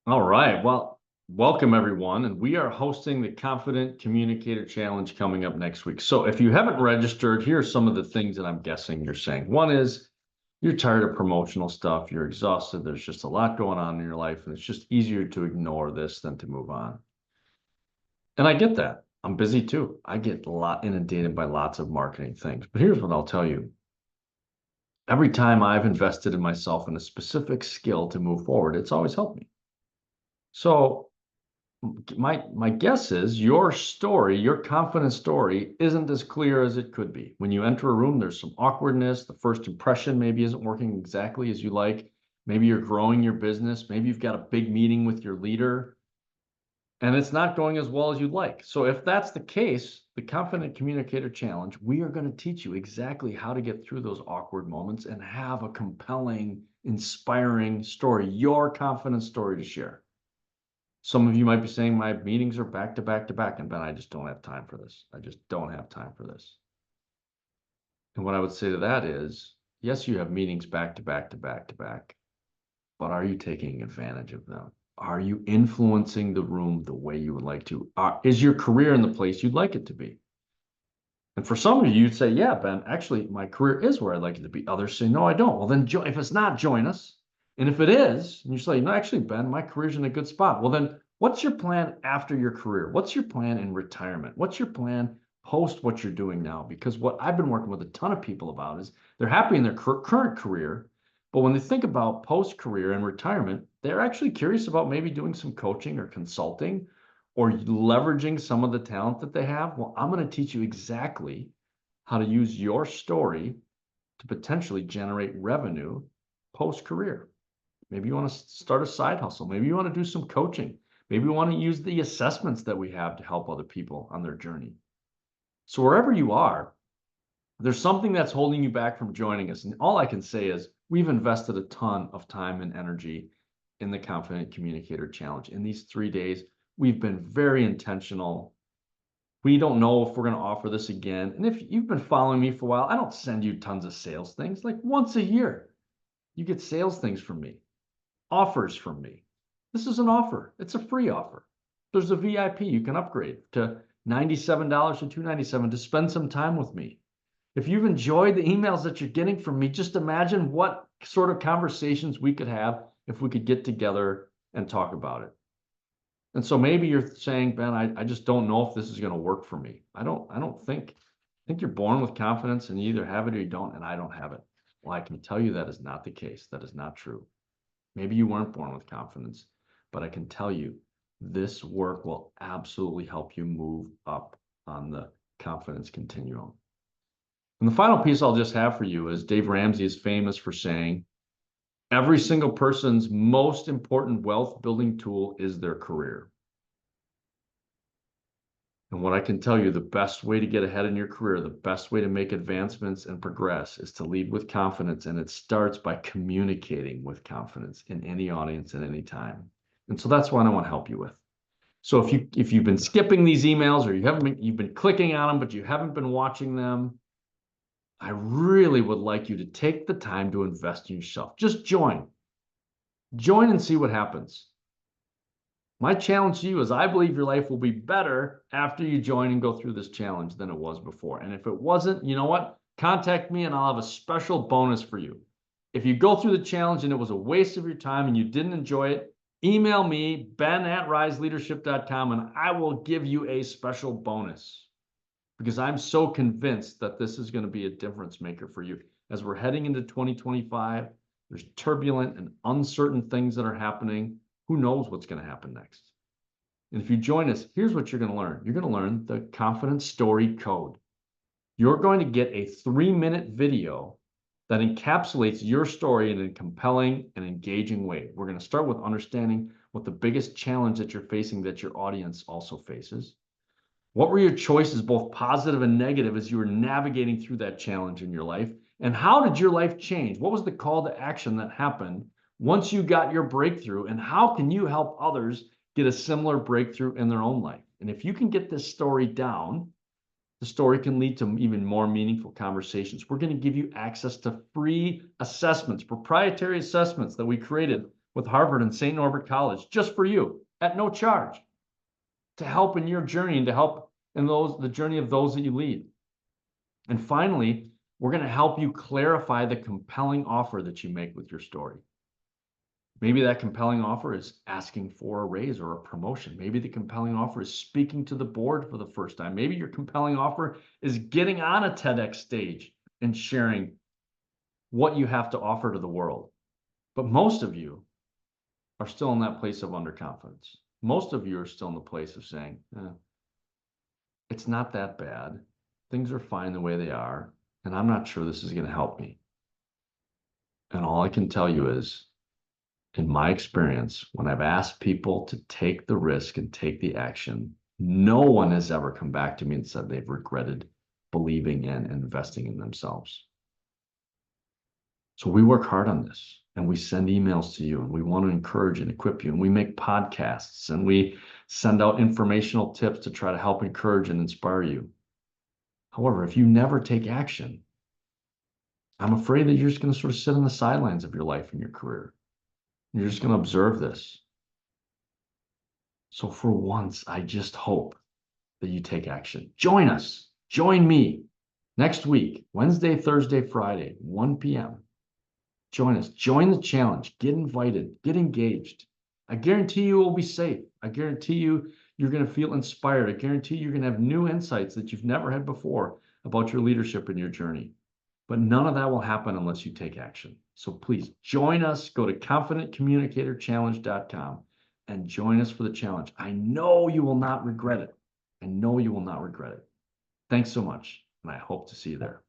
All right. Well, welcome everyone. And we are hosting the Confident Communicator Challenge coming up next week. So if you haven't registered, here are some of the things that I'm guessing you're saying. One is you're tired of promotional stuff. You're exhausted. There's just a lot going on in your life, and it's just easier to ignore this than to move on. And I get that. I'm busy too. I get a lot inundated by lots of marketing things. But here's what I'll tell you. Every time I've invested in myself in a specific skill to move forward, it's always helped me. So my guess is your story, your confidence story, isn't as clear as it could be. When you enter a room, there's some awkwardness. The first impression maybe isn't working exactly as you like. Maybe you're growing your business. Maybe you've got a big meeting with your leader and it's not going as well as you'd like. So if that's the case, the Confident Communicator Challenge, we are going to teach you exactly how to get through those awkward moments and have a compelling, inspiring story, your confidence story to share. Some of you might be saying my meetings are back to back to back, and Ben, I just don't have time for this. I just don't have time for this. And what I would say to that is, yes, you have meetings back to back to back to back, but are you taking advantage of them? Are you influencing the room the way you would like to? Is your career in the place you'd like it to be? And for some of you, you'd say, yeah, Ben, actually, my career is where I'd like it to be. Others say, no, I don't. Well, then if it's not, join us. And if it is, and you say, no, actually, Ben, my career's in a good spot. Well, then what's your plan after your career? What's your plan in retirement? What's your plan post what you're doing now? Because what I've been working with a ton of people about is they're happy in their current career, but when they think about post-career and retirement, they're actually curious about maybe doing some coaching or consulting or leveraging some of the talent that they have. Well, I'm going to teach you exactly how to use your story to potentially generate revenue post-career. Maybe you want to start a side hustle. Maybe you want to do some coaching. Maybe you want to use the assessments that we have to help other people on their journey. So wherever you are, there's something that's holding you back from joining us. And all I can say is we've invested a ton of time and energy in the Confident Communicator Challenge. In these 3 days, we've been very intentional. We don't know if we're going to offer this again. And if you've been following me for a while, I don't send you tons of sales things. Like once a year, you get sales things from me, offers from me. This is an offer. It's a free offer. There's a VIP. You can upgrade to $97 to $297 to spend some time with me. If you've enjoyed the emails that you're getting from me, just imagine what sort of conversations we could have if we could get together and talk about it. And so maybe you're saying, Ben, I just don't know if this is going to work for me. I think you're born with confidence and you either have it or you don't, and I don't have it. Well, I can tell you that is not the case. That is not true. Maybe you weren't born with confidence, but I can tell you this work will absolutely help you move up on the confidence continuum. And the final piece I'll just have for you is Dave Ramsey is famous for saying, every single person's most important wealth building tool is their career. And what I can tell you, the best way to get ahead in your career, the best way to make advancements and progress is to lead with confidence. And it starts by communicating with confidence in any audience at any time. And so that's what I want to help you with. So if you've been skipping these emails or you've been clicking on them, but you haven't been watching them, I really would like you to take the time to invest in yourself. Just join. Join and see what happens. My challenge to you is I believe your life will be better after you join and go through this challenge than it was before. And if it wasn't, you know what? Contact me and I'll have a special bonus for you. If you go through the challenge and it was a waste of your time and you didn't enjoy it, email me, ben@riseleadership.com, and I will give you a special bonus because I'm so convinced that this is going to be a difference maker for you. As we're heading into 2025, there's turbulent and uncertain things that are happening. Who knows what's going to happen next? And if you join us, here's what you're going to learn. You're going to learn the Confidence Story Code. You're going to get a 3-minute video that encapsulates your story in a compelling and engaging way. We're going to start with understanding what the biggest challenge that you're facing that your audience also faces. What were your choices, both positive and negative, as you were navigating through that challenge in your life? And how did your life change? What was the call to action that happened once you got your breakthrough? And how can you help others get a similar breakthrough in their own life? And if you can get this story down, the story can lead to even more meaningful conversations. We're going to give you access to free assessments, proprietary assessments that we created with Harvard and St. Norbert College just for you at no charge to help in your journey and to help in the journey of those that you lead. And finally, we're going to help you clarify the compelling offer that you make with your story. Maybe that compelling offer is asking for a raise or a promotion. Maybe the compelling offer is speaking to the board for the first time. Maybe your compelling offer is getting on a TEDx stage and sharing what you have to offer to the world. But most of you are still in that place of underconfidence. Most of you are still in the place of saying, it's not that bad. Things are fine the way they are, and I'm not sure this is going to help me. And all I can tell you is, in my experience, when I've asked people to take the risk and take the action, no one has ever come back to me and said they've regretted believing in and investing in themselves. So we work hard on this, and we send emails to you, and we want to encourage and equip you, and we make podcasts, and we send out informational tips to try to help encourage and inspire you. However, if you never take action, I'm afraid that you're just going to sort of sit on the sidelines of your life and your career. You're just going to observe this. So for once, I just hope that you take action. Join us. Join me next week, Wednesday, Thursday, Friday, 1 p.m. Join us. Join the challenge. Get invited. Get engaged. I guarantee you will be safe. I guarantee you you're going to feel inspired. I guarantee you're going to have new insights that you've never had before about your leadership and your journey. But none of that will happen unless you take action. So please join us. Go to confidentcommunicatorchallenge.com and join us for the challenge. I know you will not regret it. I know you will not regret it. Thanks so much, and I hope to see you there.